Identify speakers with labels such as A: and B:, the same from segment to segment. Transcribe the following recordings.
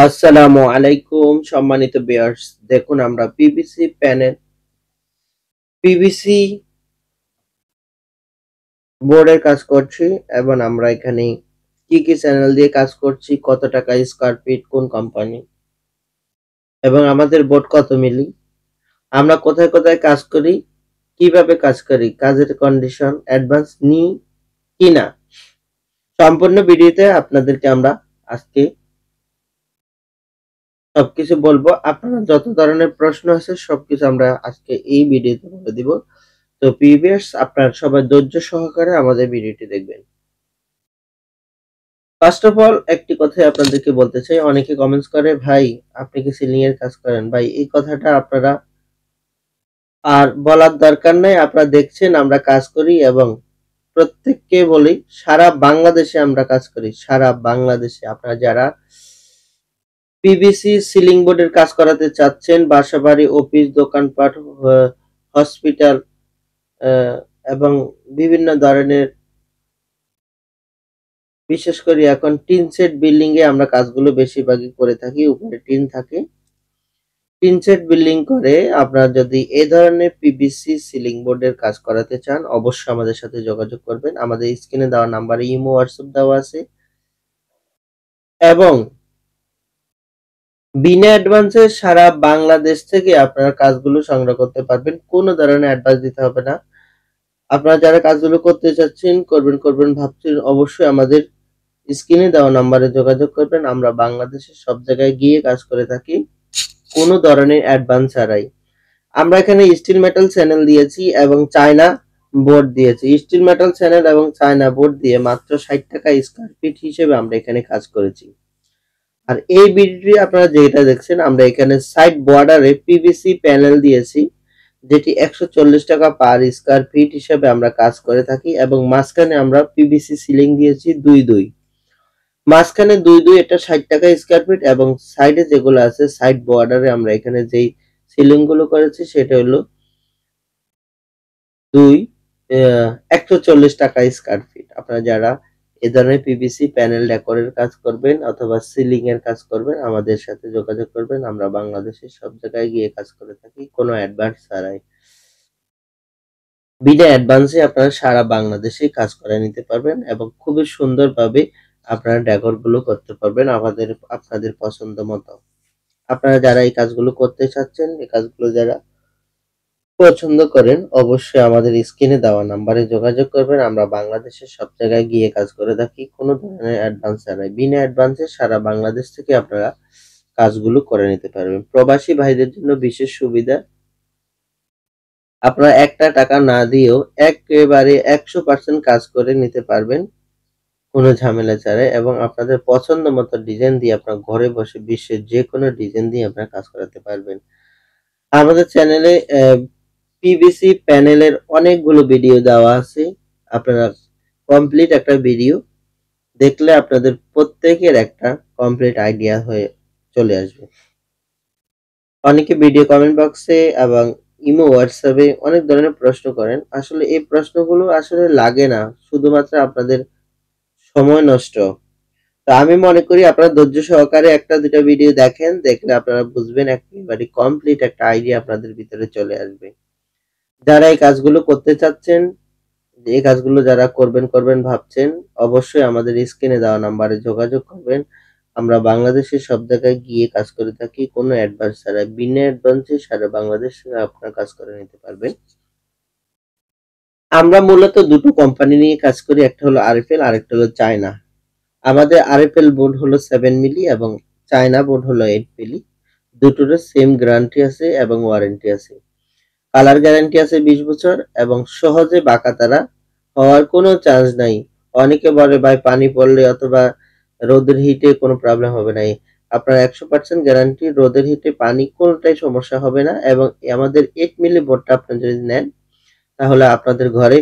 A: আসসালামু আলাইকুম সম্মানিত ভিউয়ার্স। দেখুন আমরা পিভিসি বোর্ডের কাজ করছি এবং আমরা এখানে কি চ্যানেল দিয়ে কাজ করছি, কত টাকা স্কয়ার ফিট, কোন কোম্পানি এবং আমাদের বোর্ড কত মিলি, আমরা কোথায় কোথায় কাজ করি, কিভাবে কাজ করি, কাজের কন্ডিশন, অ্যাডভান্স নিই কিনা, সম্পূর্ণ ভিডিওতে আপনাদেরকে আমরা আজকে সবকিছু বলবো। আপনারা যত ধরনের প্রশ্ন আছে সবকিছু আমরা আজকে এই ভিডিওতে বলে দিব। তো ভিউয়ার্স, আপনারা সবাই ধৈর্য সহকারে আমাদের ভিডিওটি দেখবেন। ফার্স্ট অফ অল একটি কথাই আপনাদেরকে বলতে চাই, অনেকে কমেন্টস করে ভাই আপনি কি সিলিং এর কাজ করেন? ভাই এই কথাটা আপনারা আর বলার দরকার নাই। আপনারা দেখছেন আমরা কাজ করি এবং প্রত্যেককে বলি সারা বাংলাদেশে আমরা কাজ করি। সারা বাংলাদেশে আপনারা যারা পিভিসি সিলিং বোর্ডের কাজ করাতে চাচ্ছেন, বাসাবাড়ি, অফিস, দোকানপাট, হসপিটাল এবং বিভিন্ন ধরনের, বিশেষ করে এখন টিন সেট বিল্ডিং এ আমরা কাজগুলো বেশিরভাগই করে থাকি। উপরে টিন থাকে, টিন সেট বিল্ডিং করে আপনারা যদি এই ধরনের পিভিসি সিলিং বোর্ডের কাজ করাতে চান অবশ্যই আমাদের সাথে যোগাযোগ করবেন। আমাদের স্ক্রিনে দেওয়া নাম্বারে ইমো হোয়াটসঅ্যাপ দেওয়া আছে এবং বিনা অ্যাডভান্সে সারা বাংলাদেশ থেকে আপনারা কাজগুলো সংগ্রহ করতে পারবেন। কোনো ধরনের অ্যাডভান্স দিতে হবে না। আপনারা যারা কাজগুলো করতে চাচ্ছেন, করবেন ভাবছেন, অবশ্যই আমাদের স্ক্রিনে দেওয়া নাম্বারে যোগাযোগ করবেন। আমরা বাংলাদেশের সব জায়গায় গিয়ে কাজ করে থাকি কোনো ধরনের অ্যাডভান্স ছাড়াই। আমরা এখানে স্টিল মেটাল চ্যানেল দিয়েছি এবং চায়না বোর্ড দিয়েছি। স্টিল মেটাল চ্যানেল এবং চায়না বোর্ড দিয়ে মাত্র 60 টাকা স্কয়ার ফিট হিসেবে আমরা এখানে কাজ করেছি। আর এই ভিডিওটি আপনারা যেটা দেখছেন, আমরা এখানে সাইড বর্ডারে পিভিসি প্যানেল দিয়েছি যেটি 140 টাকা পার স্কয়ার ফিট হিসেবে আমরা কাজ করে থাকি এবং মাঝখানে আমরা পিভিসি সিলিং দিয়েছি 2 মাঝখানে 2 এটা 60 টাকা স্কয়ার ফিট এবং সাইডে যেগুলো আছে সাইড বর্ডারে আমরা এখানে যেই সিলিং গুলো করেছি সেটা হলো 140 টাকা স্কয়ার ফিট। আপনারা যারা এ ধরনের পিভিসি প্যানেল ডেকোরের কাজ করবেন অথবা সিলিং এর কাজ করবেন আমাদের সাথে যোগাযোগ করবেন। আমরা বাংলাদেশের সব জায়গায় গিয়ে কাজ করে থাকি কোনো অ্যাডভান্স ছাড়াই। বিনা অ্যাডভান্সে আপনারা সারা বাংলাদেশে কাজ করে নিতে পারবেন এবং খুবই সুন্দরভাবে আপনারা ডেকোর গুলো করতে পারবেন আপনাদের পছন্দ মতো। আপনারা যারা এই কাজগুলো করতে চাচ্ছেন, এই কাজগুলো যারা পছন্দ করেন অবশ্যই আমাদের স্ক্রিনে দেওয়া নাম্বারে যোগাযোগ করবেন। আমরা বাংলাদেশের সব জায়গায় গিয়ে কাজ করে থাকি কোনো ধরনের অ্যাডভান্স ছাড়াই। বিনা অ্যাডভান্সে সারা বাংলাদেশ থেকে আপনারা কাজগুলো করে নিতে পারবেন। প্রবাসী ভাইদের জন্য বিশেষ সুবিধা, আপনারা একটা টাকা না দিয়েও একেবারে 100% কাজ করে নিতে পারবেন কোনো ঝামেলা ছাড়াই এবং আপনাদের পছন্দ মতো ডিজাইন দিয়ে আপনার ঘরে বসে বিশ্বের যে কোনো ডিজাইন দিয়ে আপনারা কাজ করাতে পারবেন। আমাদের চ্যানেলে পিভিসি প্যানেলের অনেকগুলো ভিডিও দেওয়া আছে। আপনারা কমপ্লিট একটা ভিডিও দেখলে আপনাদের প্রত্যেকের একটা কমপ্লিট আইডিয়া হয়ে চলে আসবে। অনেকে ভিডিও কমেন্ট বক্সে এবং ইমো হোয়াটসঅ্যাপে অনেক ধরনের প্রশ্ন করেন। আসলে এই প্রশ্নগুলো আসলে লাগে না, শুধুমাত্র আপনাদের সময় নষ্ট। তো আমি মনে করি আপনারা ধৈর্য সহকারে একটা দুটো ভিডিও দেখেন, দেখলে আপনারা বুঝবেন, একেবারে কমপ্লিট একটা আইডিয়া আপনাদের ভিতরে চলে আসবে। যারা এই কাজগুলো করতে চাচ্ছেন, এই কাজগুলো যারা করবেন ভাবছেন, অবশ্যই আমাদের স্ক্রিনে দেওয়া নাম্বারে যোগাযোগ করবেন। আমরা বাংলাদেশের সব জায়গায় গিয়ে কাজ করে থাকি কোনো অ্যাডভান্স ছাড়াই। বিনা অ্যাডভান্সে সারা বাংলাদেশ আপনার কাজ করে নিতে পারবেন। আমরা মূলত দুটো কোম্পানি নিয়ে কাজ করি, একটা হলো আরএফএল আরেকটা হলো চায়না। আমাদের আরএফএল বোর্ড হলো 7 মিলি এবং চায়না বোর্ড হলো 8 মিলি। দুটোর সেম গ্যারান্টি আছে এবং ওয়ারেন্টি আছে। কালার গ্যারান্টি আছে 20 বছর এবং সহজে বাঁকাতারা হওয়ার কোনো চান্স নাই। অনেকে বলে ভাই পানি পড়লে অথবা রোদের হিটে কোনো প্রবলেম হবে না। আপনার 100% গ্যারান্টি, রোদের হিটে পানি কোনোটাই সমস্যা হবে না এবং আমাদের 8 মিলি বোর্ডটা আপনি যদি নেন তাহলে আপনাদের ঘরে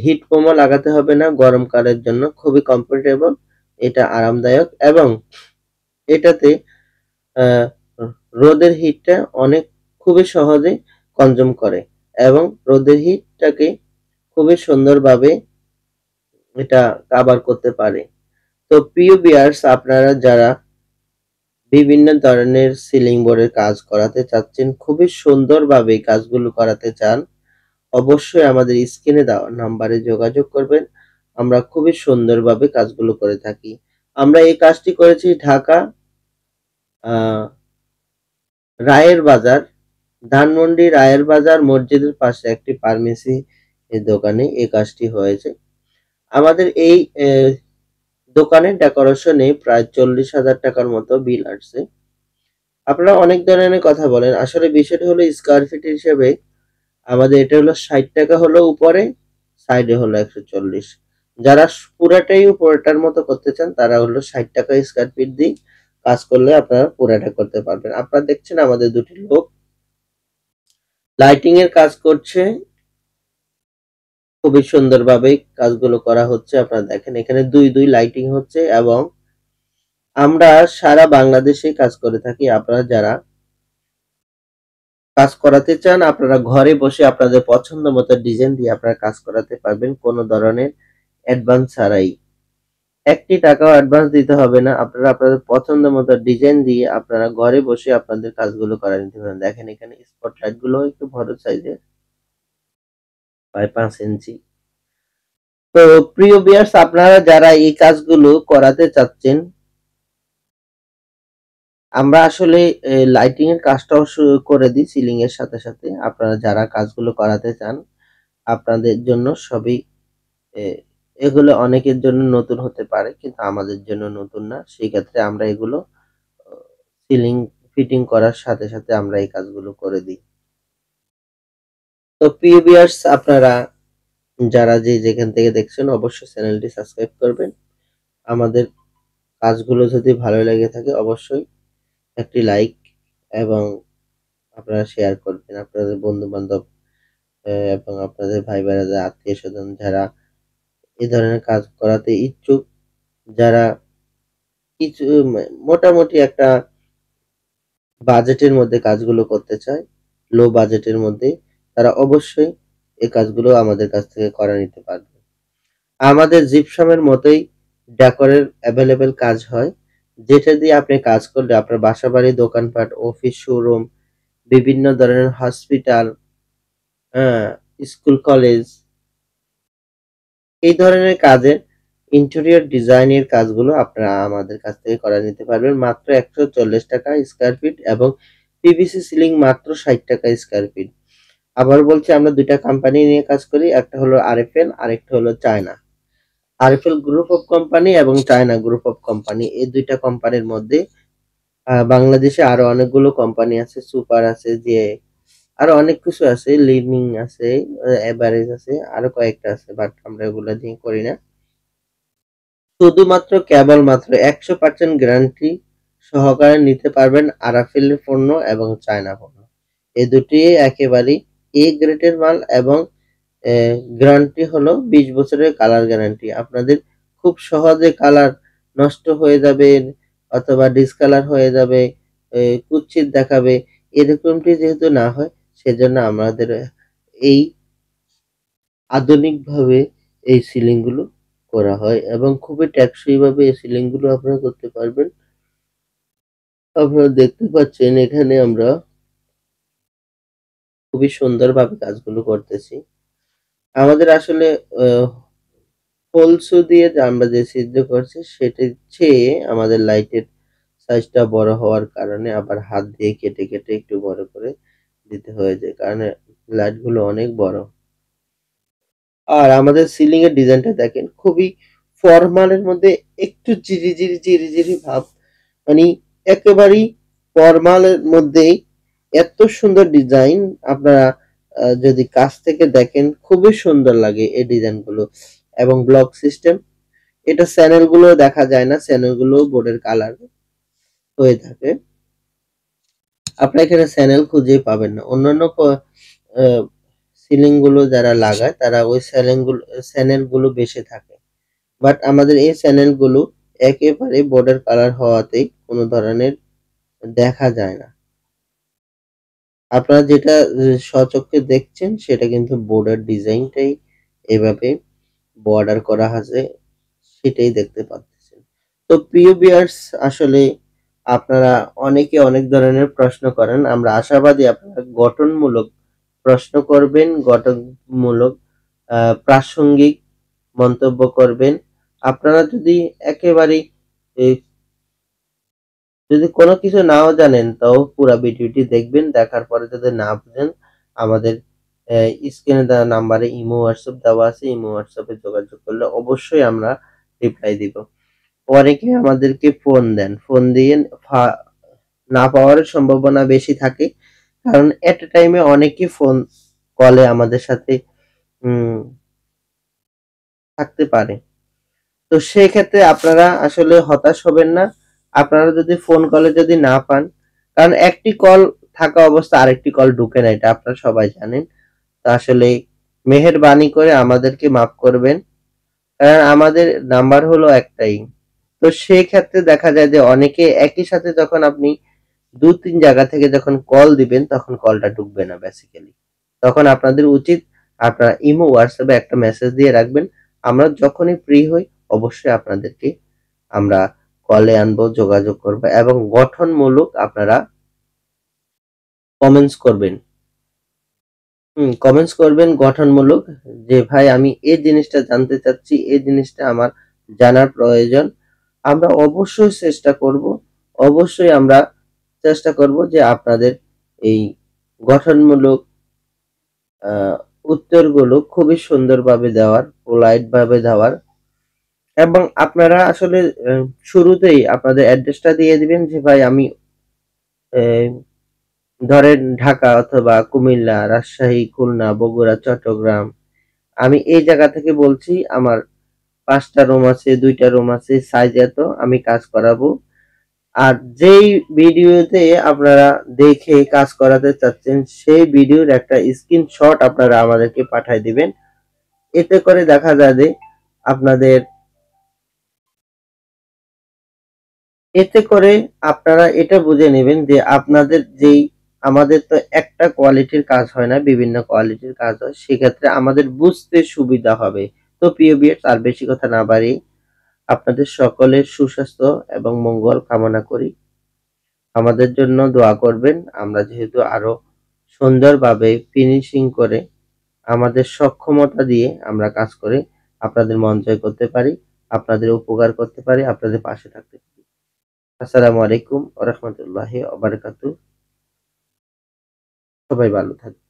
A: হিট পোমও লাগাতে হবে না। গরমকালের জন্য খুবই কমফোর্টেবল, এটা আরামদায়ক এবং এটাতে রোদের হিটটা অনেক খুবই সহজে কনজিউম করে এবং রোদের হিটটাকে খুবই সুন্দরভাবে এটা কভার করতে পারে। তো প্রিয় ভিউয়ার্স, আপনারা যারা বিভিন্ন ধরনের সিলিং বোর্ডের কাজ করাতে চাচ্ছেন, খুবই সুন্দরভাবে এই কাজগুলো করাতে চান, অবশ্যই আমাদের স্ক্রিনে দেওয়া নাম্বারে যোগাযোগ করবেন। আমরা খুবই সুন্দরভাবে কাজগুলো করে থাকি। আমরা এই কাজটি করেছি ঢাকা আ রায়ের বাজার, ধানমন্ডি রায়ের বাজার মসজিদের পাশে একটি ফার্মেসি দোকানে এই কাজটি হয়েছে। আমাদের এই দোকানের ডেকোরেশনে প্রায় ৪০,০০০ টাকার মতো বিল আসছে। আপনারা অনেক ধরনের কথা বলেন। আসলে বিষয়টা হলো স্কয়ার ফিট হিসেবে আমাদের এটা হলো ৳৬০ হলো উপরে, সাইডে হলো ১৪০। যারা পুরাটাই উপরেরটার মতো করতে চান তারা হলো ৳৬০ স্কয়ার ফিট দিয়ে কাজ করলে আপনারা পুরাটা করতে পারবেন। আপনারা দেখছেন আমাদের ২ টি লোক লাইটিং এর কাজ করছে। খুবই সুন্দরভাবে কাজগুলো করা হচ্ছে। আপনারা দেখেন এখানে ২ লাইটিং হচ্ছে এবং আমরা সারা বাংলাদেশে কাজ করে থাকি। আপনারা যারা কাজ করাতে চান আপনারা ঘরে বসে আপনাদের পছন্দ মতো ডিজাইন দিয়ে আপনারা কাজ করাতে পারবেন কোনো ধরনের অ্যাডভান্স ছাড়াই। ১ টি টাকাও অ্যাডভান্স দিতে হবে না। আপনারা আপনাদের পছন্দ মতো ডিজাইন দিয়ে আপনারা ঘরে বসে আপনাদের কাজগুলো করে নিতে পারেন। দেখেন এখানে স্পটলাইট গুলো একটু বড় সাইজের, প্রায় ৫ ইঞ্চি। তো প্রিয় ভিউয়ার্স আপনারা যারা এই কাজগুলো করাতে চাচ্ছেন, আমরা আসলে লাইটিং এর কাজটাও করে দিই সিলিং এর সাথে, সাথে। আপনারা যারা কাজগুলো করাতে চান আপনাদের জন্য সবই এ এগুলো অনেকের জন্য নতুন হতে পারে কিন্তু আমাদের জন্য নতুন না। সেই ক্ষেত্রে আমরা এগুলো অ সিলিং ফিটিং করার সাথে, সাথে আমরা এই কাজগুলো করে দিই। তো প্রিয় ভিউয়ার্স আপনারা যারা যে যেখান থেকে দেখছেন অবশ্যই চ্যানেলটি সাবস্ক্রাইব করবেন। আমাদের কাজগুলো যদি ভালো লেগে থাকে অবশ্যই একটি লাইক এবং আপনারা শেয়ার করবেন আপনাদের বন্ধু-বান্ধব এবং আপনাদের ভাই-ব্রাদার, আত্মীয়স্বজন যারা এ ধরনের কাজ করাতে ইচ্ছুক, যারা কিছু মোটামুটি একটা বাজেটের মধ্যে কাজগুলো করতে চায়, লো বাজেটের মধ্যে, তারা অবশ্যই এই কাজগুলো আমাদের কাছ থেকে করা নিতে পারবে। আমাদের জিপসামের মতোই ডেকোরের এভেইলেবল কাজ হয়, যেটা দিয়ে আপনি কাজ করলে আপনার বাসাবাড়ি, দোকানপাট, অফিস, শোরুম, বিভিন্ন ধরনের হসপিটাল, হ্যাঁ, স্কুল, কলেজ এই ধরনের কাজের ইন্টেরিয়র ডিজাইনের কাজগুলো আপনারা আমাদের কাছ থেকে করা নিতে পারবেন মাত্র ৳১৪০ স্কয়ার ফিট এবং পিভিসি সিলিং মাত্র ৳৬০ স্কয়ার ফিট। আবার বলছি আমরা ২ টা কোম্পানি নিয়ে কাজ করি। একটা হলো আরএফএল আরেকটা হলো China. RFL group of company এবং চায়না গ্রুপ অফ কোম্পানি এই ২ টা কোম্পানির মধ্যে বাংলাদেশে আরো অনেকগুলো কোম্পানি আছে, সুপার আছে, যে আরো অনেক কিছু আছে, লিভিং আছে, এভারেজ আছে, আরো কয়েকটা আছে বাট আমরা এগুলা দিয়ে করি না। শুধুমাত্র কেবলমাত্র ১০০% গ্যারান্টি সহকারে নিতে পারবেন আরাফেল পণ্য এবং চায়না পণ্য। এই দুটি একেবারেই এ গ্রেডের মাল এবং গ্যারান্টি হলো ২০ বছরের কালার গ্যারান্টি। আপনাদের খুব সহজে কালার নষ্ট হয়ে যাবে অথবা ডিসকালার হয়ে যাবে, কুৎসিত দেখাবে এরকমটি যেহেতু না হয় সেজন্য আমাদের এই আধুনিকভাবে এই সিলিং গুলো করা হয় এবং খুবই টেকসই ভাবে এই সিলিং গুলো আপনারা করতে পারবেন। আপনারা দেখতে পাচ্ছেন এখানে আমরা খুবই সুন্দরভাবে কাজগুলো করতেছি। আমাদের আসলে হোলসু দিয়ে যে আমরা যে সিদ্ধ করছি সেটার চেয়ে আমাদের লাইটের সাইজটা বড় হওয়ার কারণে আবার হাত দিয়ে কেটে, কেটে একটু বড় করে দিতে হয়েছে। কারণ লাইট গুলো অনেক বড়। আর আমাদের সিলিং এর ডিজাইনটা দেখেন খুবই ফরমালের মধ্যে একটু জিরি ভাব। মানে একেবারেই ফরমালের মধ্যেই এত সুন্দর ডিজাইন আপনারা যদি কাছ থেকে দেখেন খুবই সুন্দর লাগে এই ডিজাইনগুলো এবং ব্লক সিস্টেম। এটা চ্যানেলগুলো দেখা যায় না, চ্যানেলগুলো বোর্ডের কালার হয়ে থাকে। আপনারা এখানে চ্যানেল খুঁজেই পাবেন না। অন্যান্য সিলিং গুলো যারা লাগায় তারা ওই চ্যানেলগুলো বেশি থাকে। বাট আমাদের এই চ্যানেলগুলো একেবারে বোর্ডের কালার হওয়াতেই কোনো ধরনের দেখা যায় না। আপনারা যেটা স্বচক্ষে দেখছেন সেটা কিন্তু বোর্ডের ডিজাইনটাই এভাবে বর্ডার করা আছে সেটাই দেখতে পাচ্ছেন। তো প্রিয় ভিউয়ার্স আসলে আপনারা অনেকে অনেক ধরনের প্রশ্ন করেন। আমরা আশাবাদী আপনারা গঠনমূলক প্রশ্ন করবেন, গঠনমূলক প্রাসঙ্গিক মন্তব্য করবেন। আপনারা যদি একেবারেই এ যদি কোনো কিছু নাও জানেন তাও পুরা ভিডিওটি দেখবেন। দেখার পরে যদি না বুঝেন আমাদের স্ক্রিনে দেওয়া নাম্বারে ইমো, হোয়াটসঅ্যাপ দেওয়া আছে। ইমো, হোয়াটসঅ্যাপে যোগাযোগ করলে অবশ্যই আমরা রিপ্লাই দিব। অনেকে আমাদেরকে ফোন দেন। ফোন দিয়ে না পাওয়ার সম্ভাবনা বেশি থাকে। কারণ এট এ টাইমে অনেকেই ফোন কলে আমাদের সাথে উম থাকতে পারে। তো সেক্ষেত্রে আপনারা আসলে হতাশ হবেন না। আপনারা যদি ফোন কলে যদি না পান, কারণ একটি কল থাকা অবস্থায় আরেকটি কল ঢুকে না, এটা আপনারা সবাই জানেন। তো আসলে মেহেরবানি করে আমাদেরকে মাফ করবেন। কারণ আমাদের নাম্বার হলো একটাই। তো সেই ক্ষেত্রে দেখা যায় যে অনেকে একই সাথে যখন আপনি ২-৩ জায়গা থেকে যখন কল দিবেন তখন কলটা ঢুকবে না বেসিক্যালি। তখন আপনাদের উচিত আপনারা ইমো, হোয়াটসঅ্যাপে একটা মেসেজ দিয়ে রাখবেন। আমরা যখনই ফ্রি হই অবশ্যই আপনাদেরকে আমরা কলে আনবো, যোগাযোগ করব এবং গঠনমূলক আপনারা কমেন্টস করবেন। কমেন্টস করবেন গঠনমূলক যে ভাই আমি এই জিনিসটা জানতে চাচ্ছি, এই জিনিসটা আমার জানার প্রয়োজন। আমরা অবশ্যই চেষ্টা করব, অবশ্যই আমরা চেষ্টা করব যে আপনাদের এই গঠনমূলক আ উত্তরগুলো খুবই সুন্দরভাবে দেওয়ার, পোলাইট ভাবে দেওয়ার এবং আপনারা আসলে শুরুতেই আপনাদের অ্যাড্রেসটা দিয়ে দিবেন যে ভাই আমি এ ধরেন ঢাকা অথবা কুমিল্লা, রাজশাহী, খুলনা, বগুড়া, চট্টগ্রাম। আমি এই জায়গা থেকে বলছি আমার ৫ টা রুম আছে, ২ টা রুম আছে, সাইজ এত, আমি কাজ করাবো। আর যেই ভিডিওতে আপনারা দেখে কাজ করাতে চাচ্ছেন সেই ভিডিওর একটা স্ক্রিনশট আপনারা আমাদেরকে পাঠায় দিবেন। এতে করে দেখা যায় যে আপনাদের এতে করে আপনারা এটা বুঝে নেবেন যে আপনাদের যেই আমাদের তো একটা কোয়ালিটির কাজ হয় না, বিভিন্ন কোয়ালিটির কাজ হয়। সেক্ষেত্রে আমাদের বুঝতে সুবিধা হবে। তো প্রিয় ভিউয়ার্স আর বেশি কথা না বাড়িয়ে আপনাদের সকলের সুস্বাস্থ্য এবং মঙ্গল কামনা করি। আমাদের জন্য দোয়া করবেন। আমরা যেহেতু আরো সুন্দরভাবে ফিনিশিং করে আমাদের সক্ষমতা দিয়ে আমরা কাজ করে আপনাদের মন জয় করতে পারি, আপনাদের উপকার করতে পারি, আপনাদের পাশে থাকতে পারি। আসসালামু আলাইকুম ওয়া রাহমাতুল্লাহি ওয়া বারাকাতুহু। সবাই ভালো থাকবেন।